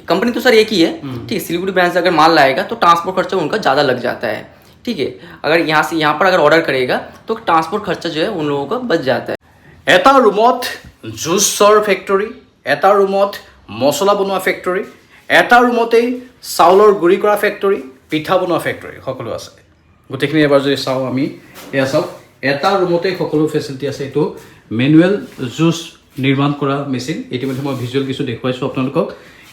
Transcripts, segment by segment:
Company तो sir एक ही है, ठीक है। सिलीगुड़ी ब्रांच से अगर माल लाएगा तो ट्रांसपोर्ट खर्चा उनका ज़्यादा लग जाता है, ठीक है। अगर यहाँ से यहाँ पर अगर ऑर्डर करेगा तो ट्रांसपोर्ट खर्चा जो है उन लोगों का बच जाता है। এটা ৰুমত জুচৰ ফেক্টৰী, এটা ৰুমত মছলা বনোৱা ফেক্টৰী, এটা ৰুমতেই চাউলৰ গুড়ি কৰা ফেক্টৰী, পিঠা বনোৱা ফেক্টৰী সকলো আছে। গোটেইখিনি এবাৰ যদি চাওঁ আমি, এয়া চাওক, এটা ৰুমতেই সকলো ফেচিলিটি আছে। এইটো মেনুৱেল জুচ নিৰ্মাণ কৰা মেচিন, ইতিমধ্যে মই ভিজুৱেল কিছু দেখুৱাইছোঁ আপোনালোকক।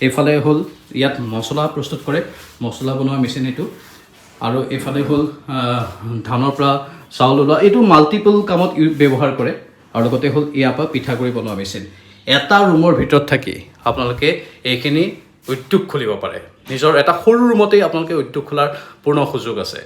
এইফালে হ'ল ইয়াত মছলা প্ৰস্তুত কৰে, মছলা বনোৱা মেচিন এইটো। আৰু এইফালে হ'ল ধানৰ পৰা চাউল ওলোৱা, এইটো মাল্টিপল কামত ব্যৱহাৰ কৰে। আৰু লগতে হ'ল ইয়াৰ পৰা পিঠাগুড়ি বনোৱা মেচিন। এটা ৰুমৰ ভিতৰত থাকি আপোনালোকে এইখিনি উদ্যোগ খুলিব পাৰে। নিজৰ এটা সৰু ৰুমতেই আপোনালোকে উদ্যোগ খোলাৰ পূৰ্ণ সুযোগ আছে।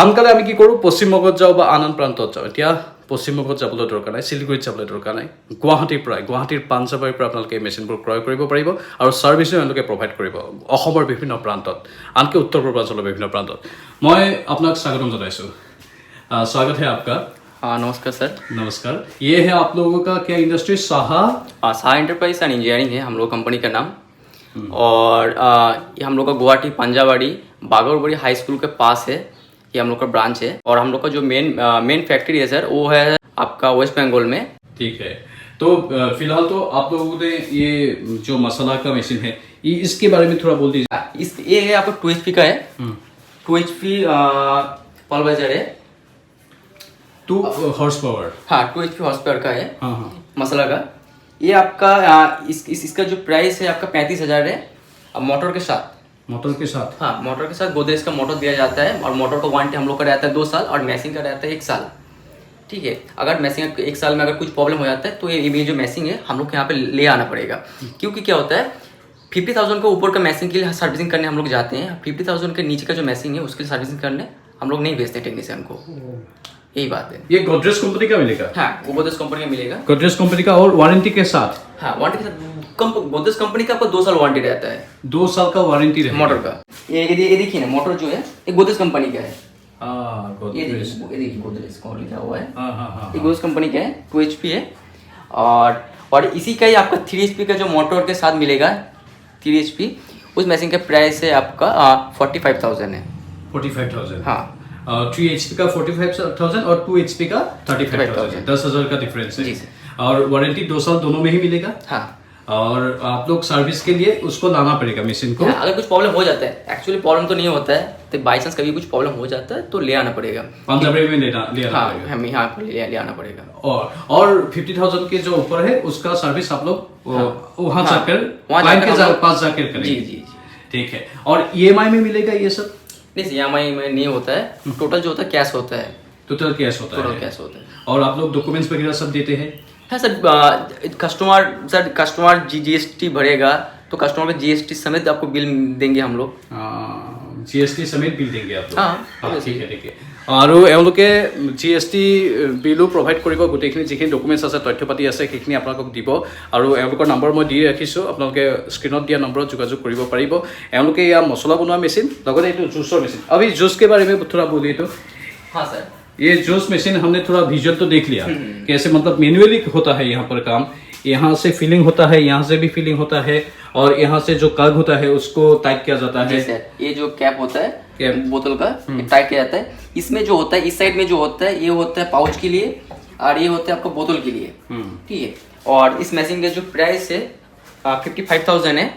আনকালে আমি কি কৰোঁ, পশ্চিমবংগত যাওঁ বা আন আন প্ৰান্তত যাওঁ। এতিয়া পশ্চিমবংগত যাবলৈ দৰকাৰ নাই, শিলিগুৰিত যাবলৈ দৰকাৰ নাই, গুৱাহাটীৰ পাঞ্জাবাৰীৰ পৰা আপোনালোকে এই মেচিনবোৰ ক্ৰয় কৰিব পাৰিব আৰু ছাৰ্ভিচো তেওঁলোকে প্ৰভাইড কৰিব অসমৰ বিভিন্ন প্ৰান্তত, আনকি উত্তৰ পূৰ্বাঞ্চলৰ বিভিন্ন প্ৰান্তত। মই আপোনাক স্বাগতম জনাইছোঁ। स्वागत है आपका। हाँ नमस्कार सर। नमस्कार। ये है आप लोगों का क्या industry? Saha enterprise and engineering है हम लोग कंपनी का नाम। और ये हम लोग का गुवाहाटी पंजाबाड़ी बागोरबड़ी हाई स्कूल के पास है, ये हम लोग का ब्रांच है। और हम लोग का जो मेन फैक्ट्री है सर वो है आपका वेस्ट बंगाल में। ठीक है, तो फिलहाल तो आप लोगों ने ये जो मसाला का मशीन है इसके बारे में थोड़ा बोल दीजिए। ये है आपका 2 HP का है, 2 HP पल्वराइजर है, 2 हॉर्स पावर। हाँ 2 HP हॉर्स पावर का है। हाँ मसाला का ये आपका इसका जो प्राइस है आपका 35,000 है। अब मोटर के साथ हाँ, मोटर के साथ गोदरेज का मोटर दिया जाता है। और मोटर का वारंटी हम लोग का रहता है 2 साल और मैसिंग का रहता है 1 साल, ठीक है। अगर मैसिंग 1 साल में अगर कुछ प्रॉब्लम हो जाता है तो ये जो मैसिंग है हम लोग के यहाँ पे ले आना पड़ेगा। क्योंकि क्या होता है 50,000 के ऊपर का मैसिंग के लिए सर्विसिंग करने हम लोग जाते हैं, 50,000 के नीचे का जो मैसिंग है उसके लिए सर्विसिंग करने हम लोग नहीं भेजते टेक्नीशियन को, यही बात है। ये गोदरेज कंपनी का मिलेगा? हाँ वो गोदरेज कंपनी का मिलेगा, गोदरेज कंपनी का, और वारंटी के साथ? हाँ वारंटी के साथ। गोदरेज कंपनी का आपको 2 साल वारंटी रहता है। 2 साल का वारंटी रहेगा मोटर का। ये देखिए ना, मोटर जो है ये गोदरेज कंपनी का है। ये देखिए गोदरेज कौन लिखा हुआ है, ये गोदरेज कंपनी का है, 2 HP है। और इसी का ही आपका 3 HP का जो मोटर के साथ मिलेगा 3 HP, उस मशीन का प्राइस है आपका 45,000 है। 45,000? हाँ 3 HP का 45,000 और 2 HP का 35,000, 10,000 का डिफरेंस है। और वारंटी 2 साल दोनों में ही मिलेगा। हाँ और आप लोग सर्विस के लिए उसको लाना पड़ेगा मशीन को। हाँ, अगर कुछ प्रॉब्लम हो जाता है, एक्चुअली प्रॉब्लम तो नहीं होता है, तो बाई चांस कभी कुछ प्रॉब्लम हो जाता है तो ले आना पड़ेगा पंजाबी में ले आना पड़ेगा। हमें यहाँ पर ले आना पड़ेगा। और 50,000 के जो ऊपर है उसका सर्विस आप लोग वहाँ जाकर पास जाकर करेंगे। जी ठीक है। और EMI में मिलेगा ये सब? नहीं EMI में नहीं होता है, टोटल जो होता है कैश होता है। टोटल कैश होता है। और आप लोग डॉक्यूमेंट्स वगैरह सब देते हैं? हाँ सर, कस्टमर GST भरेगा तो कस्टमर को GST समेत आपको बिल देंगे हम लोग। GST समेत बिल देंगे आप लोग? हाँ ঠিক আছে। আৰু এওঁলোকে GST বিলো প্ৰভাইড কৰিব, গোটেইখিনি যিখিনি ডকুমেণ্টছ আছে তথ্য পাতি আছে সেইখিনি আপোনালোকক দিব। আৰু এওঁলোকৰ নম্বৰ মই দি ৰাখিছোঁ, আপোনালোকে স্ক্ৰীণত দিয়া নম্বৰত যোগাযোগ কৰিব পাৰিব। এওঁলোকে ইয়াৰ মছলা বনোৱা মেচিন, লগতে এইটো জুচৰ মেচিন। अभी जूस के बारे में थोड़ा बोलिए तो। हाँ सर, ये जूस मशीन हमने थोड़ा विजुअल तो देख लिया कैसे, मतलब मैन्युअली होता है यहाँ पर काम। यहाँ से फीलिंग होता है, यहाँ से भी फीलिंग होता है, और यहाँ से जो कग होता है उसको टाइट किया जाता है। ये जो कैप होता है बोतल का टाइट किया जाता है। इसमें जो होता है इस साइड में जो होता है ये होता है पाउच के लिए, और ये होता है आपका बोतल के लिए, ठीक है। और इस मशीन का जो प्राइस है 55,000 है।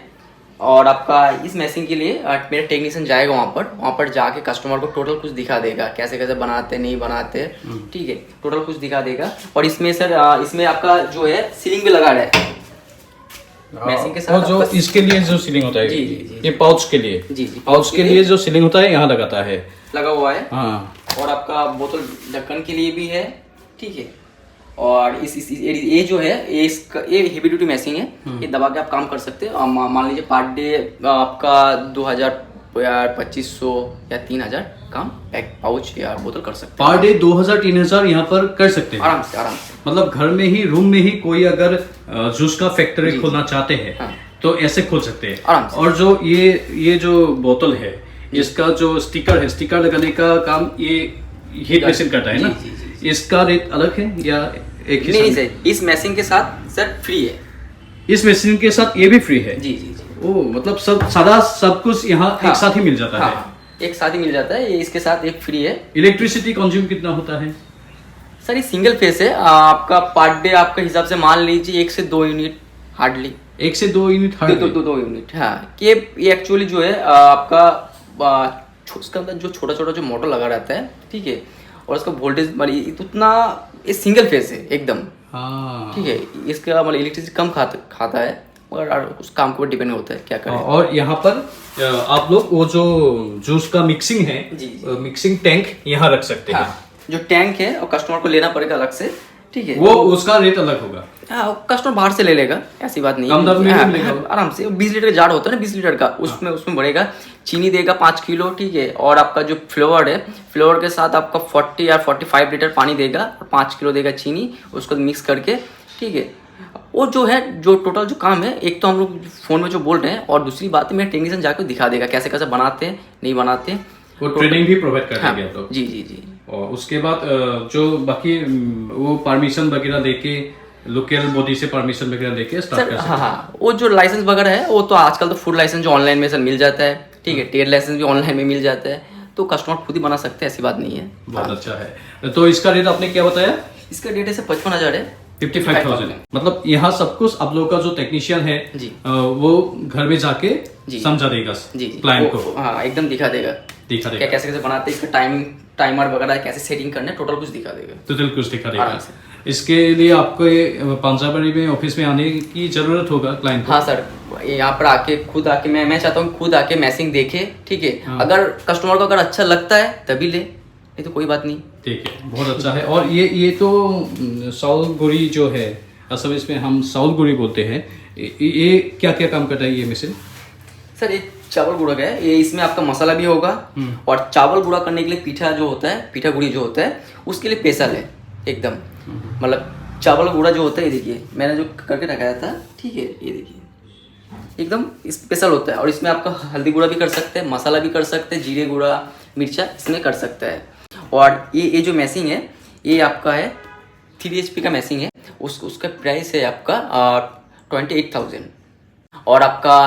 और आपका इस मैसिंग के लिए मेरा टेक्नीशियन जाएगा वहाँ पर जाके कस्टमर को टोटल कुछ दिखा देगा, कैसे कैसे बनाते नहीं बनाते, ठीक है, टोटल कुछ दिखा देगा। और इसमें सर इसमें आपका जो है सीलिंग भी लगा रहा है मैसिंग के साथ। और जो इसके लिए जो सीलिंग होता है, जी ये पाउच के लिए, जी पाउच के लिए जो सीलिंग होता है यहाँ लगाता है, लगा हुआ है। हाँ। और आपका बोतल ढक्कन के लिए भी है, ठीक है। और ये जो है ये हेवी ड्यूटी मैसिंग है, ये दबा के आप काम कर सकते हैं। मान लीजिए पर डे आपका 2,000 या 2,500 या 3,000 काम पैक पाउच या बोतल कर सकते हैं। पर डे 2,000-3,000 यहाँ पर कर सकते हैं आराम से। मतलब घर में ही, रूम में ही कोई अगर जूस का फैक्ट्री खोलना चाहते हैं तो ऐसे खोल सकते हैं आराम से। और जो ये जो बोतल है इसका जो स्टिकर है, स्टिकर लगाने का काम ये हीट मशीन करता है ना? इसका रेट अलग है या एक ही? नहीं सर, इस मशीन के साथ सर फ्री है। इस मशीन के साथ ये भी फ्री है? जी। ओ मतलब सब कुछ यहाँ हाँ, एक साथ ही मिल जाता है। हाँ, एक साथ ही मिल जाता है, ये इसके साथ एक फ्री है। इलेक्ट्रिसिटी कंज्यूम कितना होता है? सर ये सिंगल फेस है, आपका पर डे आपके हिसाब से मान लीजिए 1 से 2 यूनिट हार्डली। 1 से 2 यूनिट दो यूनिट, हाँ। ये एक्चुअली जो है आपका उसके अंदर जो छोटा छोटा जो मोटर लगा रहता है, ठीक है, और उसका वोल्टेज मतलब उतना, ये सिंगल फेस है एकदम, हाँ ठीक है। इसका मतलब इलेक्ट्रिसिटी कम खाता है, मगर उस काम के ऊपर डिपेंड होता है क्या करें। और यहाँ पर आप लोग वो जो जूस का मिक्सिंग है, मिक्सिंग टैंक यहाँ रख सकते हैं। हाँ, जो टैंक है और कस्टमर को लेना पड़ेगा अलग से, ठीक है। वो उसका रेट अलग होगा। हाँ, कस्टमर बाहर से ले लेगा, ऐसी बात नहीं है। कम दाम में हाँ, मिलेगा आराम से। 20 लीटर का जार होता है ना, 20 लीटर का, उसमें बढ़ेगा। चीनी देगा 5 किलो, ठीक है। और आपका जो फ्लेवर है, फ्लेवर के साथ आपका 40 या 45 लीटर पानी देगा और 5 किलो देगा चीनी, उसको मिक्स करके, ठीक है। वो जो है, जो टोटल जो काम है, एक तो हम लोग फोन में जो बोल रहे हैं, और दूसरी बात है मेरा टेक्नीशियन जाकर दिखा देगा कैसे कैसे बनाते हैं, नहीं बनाते हैं। वो ट्रेनिंग भी प्रोवाइड कर देंगे तो। जी जी जी। और उसके बाद जो बाकी वो परमिशन वगैरह लेके, लोकल बॉडी से परमिशन वगैरह लेके स्टार्ट कर सकते हैं। हाँ, वो जो लाइसेंस वगैरह है, वो तो आजकल तो फूड लाइसेंस जो ऑनलाइन में सर मिल जाता है, ठीक है। ट्रेड लाइसेंस भी ऑनलाइन में मिल जाता है, तो कस्टमर खुद ही बना सकते हैं, ऐसी बात नहीं है। बहुत अच्छा है। तो इसका रेट आपने क्या बताया? इसका रेट है 55,000 है। 55,000। मतलब यहाँ सब कुछ आप लोगों का जो टेक्नीशियन है जी, वो घर में जाके समझा देगा जी क्लाइंट को। हाँ, एकदम दिखा देगा क्या कैसे कैसे बनाते हैं, इसका टाइमर वगैरह कैसे सेटिंग करना है, टोटल कुछ दिखा देगा। टोटल कुछ दिखा देगा। इसके लिए आपको पंजाबरी में ऑफिस में आने की जरूरत होगा क्लाइंट को। हाँ सर, यहाँ पर आके खुद आके मैं चाहता हूँ खुद आके मैसिंग देखे, ठीक है। हाँ। अगर कस्टमर को अगर अच्छा लगता है तभी ले, नहीं तो कोई बात नहीं। ठीक है, बहुत अच्छा है। और ये तो साउल गुड़ी जो है, असल में इसमें हम साउल गुड़ी बोलते हैं, ये क्या क्या काम करता है ये मशीन? सर ये चावल गुड़ा का है, ये इसमें आपका मसाला भी होगा, और चावल गुड़ा करने के लिए पीठा जो होता है, पीठा गुड़ी जो होता है, उसके लिए स्पेशल है एकदम। मतलब चावल गुड़ा जो होता है, ये देखिए मैंने जो करके रखाया था, ठीक है, ये देखिए एकदम स्पेशल होता है। और इसमें आपका हल्दी गुड़ा भी कर सकते हैं, मसाला भी कर सकते हैं, जीरे गुड़ा, मिर्चा इसमें कर सकता है। और ये जो मैसिंग है, ये आपका है 3 HP का मैसिंग है, उसका प्राइस है आपका 28,000। और आपका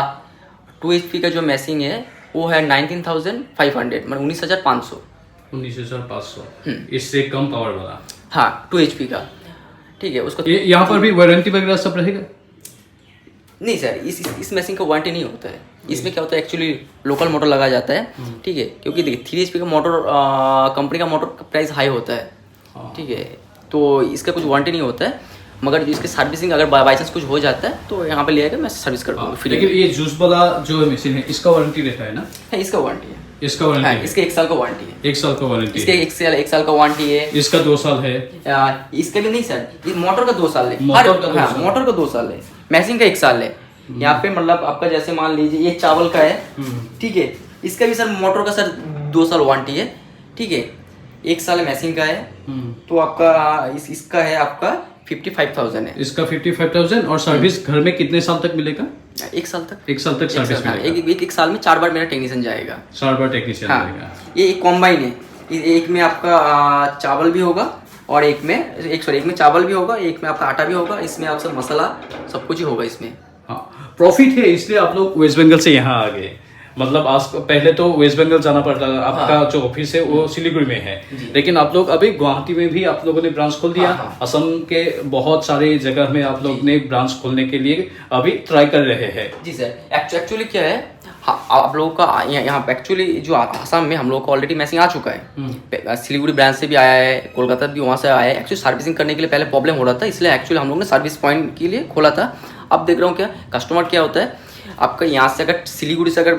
2 HP का जो मैसिंग है वो है 19,500, मतलब 19,500। 19,500 इससे कम पावर वाला। हाँ, 2 HP का, ठीक है। उसको यहाँ पर भी वारंटी वगैरह सब रहेगा? नहीं सर, इस मैसिंग का वारंटी नहीं होता है। इसमें क्या होता है, एक्चुअली लोकल मोटर लगाया जाता है, ठीक है। क्योंकि देखिए 3 HP का मोटर, कंपनी का मोटर का प्राइस हाई होता है, ठीक है, तो इसका कुछ वारंटी नहीं होता है। मगर इसके सर्विसिंग अगर बाई चांस कुछ हो जाता है तो यहाँ पे ले आकर मैं सर्विस कर दूँगा फ्री। लेकिन ये जूस वाला जो मशीन है, इसका वारंटी रहता है ना? है, इसका वारंटी है। इसका वारंटी है? इसके 1 साल का वारंटी है। 1 साल का वारंटी? इसके 1 साल का वारंटी है। इसका 2 साल है? इसके भी नहीं सर, ये मोटर का 2 साल है। मोटर का 2 साल है। मैसिंग का 1 साल है। यहाँ पे मतलब आपका जैसे मान लीजिए ये चावल का है, ठीक है, इसका भी सर मोटर का सर 2 साल वारंटी है, ठीक है। 1 साल मैसिंग का है, तो आपका इसका है आपका 55,000 है। इसका 55,000। और सर्विस घर में कितने साल तक मिलेगा? 1 साल तक। 1 साल तक सर्विस मिलेगा। एक साल में 4 बार मेरा टेक्नीशियन जाएगा। 4 बार टेक्नीशियन जाएगा। ये एक कॉम्बाइन है, एक में आपका चावल भी होगा, और एक में चावल भी होगा, एक में आपका आटा भी होगा, इसमें आपका मसाला सब कुछ ही होगा इसमें। हाँ, प्रॉफिट है, इसलिए आप लोग वेस्ट बंगाल से यहाँ आ गए। मतलब आज पहले तो वेस्ट बंगाल जाना पड़ता था, आपका जो ऑफिस है वो सिलीगुड़ी में है, लेकिन आप लोग अभी गुवाहाटी में भी आप लोगों ने ब्रांच खोल दिया। असम के बहुत सारे जगह में आप लोग ने ब्रांच खोलने के लिए अभी ट्राई कर रहे हैं। जी सर, एक्चुअली क्या है, आप लोगों का यहाँ एक्चुअली जो असम में हम लोग का ऑलरेडी मैसिंग आ चुका है। सिलीगुड़ी ब्रांच से भी आया है, कोलकाता भी वहाँ से आया है। एक्चुअली सर्विसिंग करने के लिए पहले प्रॉब्लम हो रहा था, इसलिए एक्चुअली हम लोग ने सर्विस पॉइंट के लिए खोला था। अब देख रहा हूँ क्या कस्टमर क्या होता है, आपका यहाँ से अगर सिलीगुड़ी से, अगर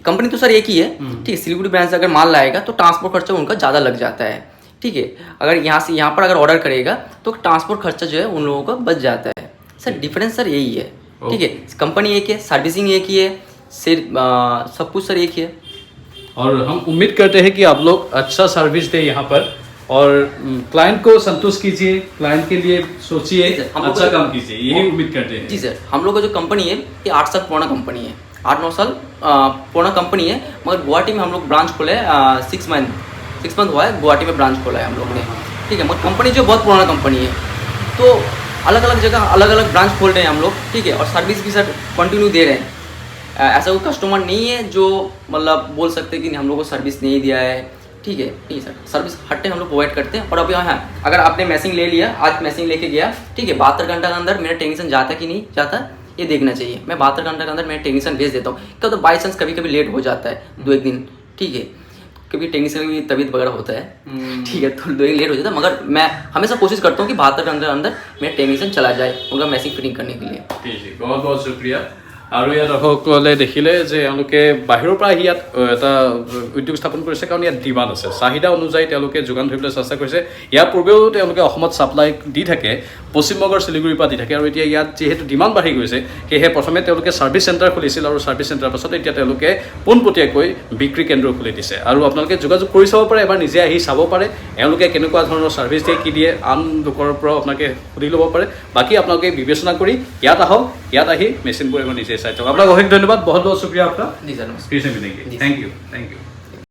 कंपनी तो सर एक ही है, ठीक है, सिलीगुड़ी ब्रांच से अगर माल लाएगा तो ट्रांसपोर्ट खर्चा उनका ज़्यादा लग जाता है, ठीक है। अगर यहाँ से यहाँ पर अगर ऑर्डर करेगा तो ट्रांसपोर्ट खर्चा जो है उन लोगों का बच जाता है। सर डिफरेंस सर यही है, ठीक है। कंपनी एक है, सर्विसिंग एक ही है, सिर्फ सब कुछ सर एक ही है। और हम उम्मीद करते हैं कि आप लोग अच्छा सर्विस दें यहाँ पर, और क्लाइंट को संतुष्ट कीजिए, क्लाइंट के लिए सोचिए, अच्छा काम कीजिए, यही उम्मीद करते हैं। जी सर, हम लोग का जो कंपनी है ये 8 साल पुराना कंपनी है, 8-9 साल पुराना कंपनी है। मगर गुवाहाटी में हम लोग ब्रांच खोले 6 मंथ हुआ है, गुवाहाटी में ब्रांच खोला है हम लोग ने, ठीक है। मगर कंपनी जो बहुत पुराना कंपनी है, तो अलग अलग जगह अलग अलग ब्रांच खोल रहे हैं हम लोग, ठीक है। और सर्विस भी सर कंटिन्यू दे रहे हैं। ऐसा कोई कस्टमर नहीं है जो मतलब बोल सकते कि हम लोग को सर्विस नहीं दिया है, ठीक है, नहीं सर, सर्विस हर टाइम हम लोग प्रोवाइड करते हैं। और अभी हाँ, अगर आपने मैसिंग ले लिया, आज मैसिंग लेके गया, ठीक है, 72 घंटा के अंदर मेरा टेक्नीशियन जाता कि नहीं जाता ये देखना चाहिए। मैं 72 घंटे के अंदर मेरा टेक्नीशियन भेज देता हूँ। तो बाई चांस कभी कभी लेट हो जाता है 2-1 दिन, ठीक है, कभी टेक्नीशियन की तबीयत वगैरह होता है, ठीक है, तो 2 दिन लेट हो जाता है, मगर मैं हमेशा कोशिश करता हूँ कि 72 घंटे के अंदर मेरा टेक्नीशियन चला जाए उनका मैसिंग फिटिंग करने के लिए। ठीक, बहुत बहुत शुक्रिया। আৰু ইয়াত দৰ্শকসকলে দেখিলে যে তেওঁলোকে বাহিৰৰ পৰা আহি ইয়াত এটা উদ্যোগ স্থাপন কৰিছে, কাৰণ ইয়াত ডিমাণ্ড আছে, চাহিদা অনুযায়ী তেওঁলোকে যোগান ধৰিবলৈ চেষ্টা কৰিছে। ইয়াৰ পূৰ্বেও তেওঁলোকে অসমত ছাপ্লাই দি থাকে, পশ্চিমবংগৰ শিলিগুৰিৰ পৰা দি থাকে, আৰু এতিয়া ইয়াত যিহেতু ডিমাণ্ড বাঢ়ি গৈছে সেয়েহে প্ৰথমে তেওঁলোকে ছাৰ্ভিচ চেণ্টাৰ খুলিছিল, আৰু ছাৰ্ভিচ চেণ্টাৰৰ পাছত এতিয়া তেওঁলোকে পোনপটীয়াকৈ বিক্ৰী কেন্দ্ৰ খুলি দিছে। আৰু আপোনালোকে যোগাযোগ কৰি চাব পাৰে, এবাৰ নিজে আহি চাব পাৰে এওঁলোকে কেনেকুৱা ধৰণৰ ছাৰ্ভিচ দিয়ে, কি দিয়ে, আন লোকৰ পৰা আপোনালোকে সুধি ল'ব পাৰে। বাকী আপোনালোকে বিবেচনা কৰি ইয়াত আহক, ইয়াত আহি মেচিনবোৰ এবাৰ নিজে চাই থাকক। আপোনাক অশেষ ধন্যবাদ, বহুত বহুত শুক্ৰিয়া আপোনাৰ। जी सर, नमस्कार। Thank you.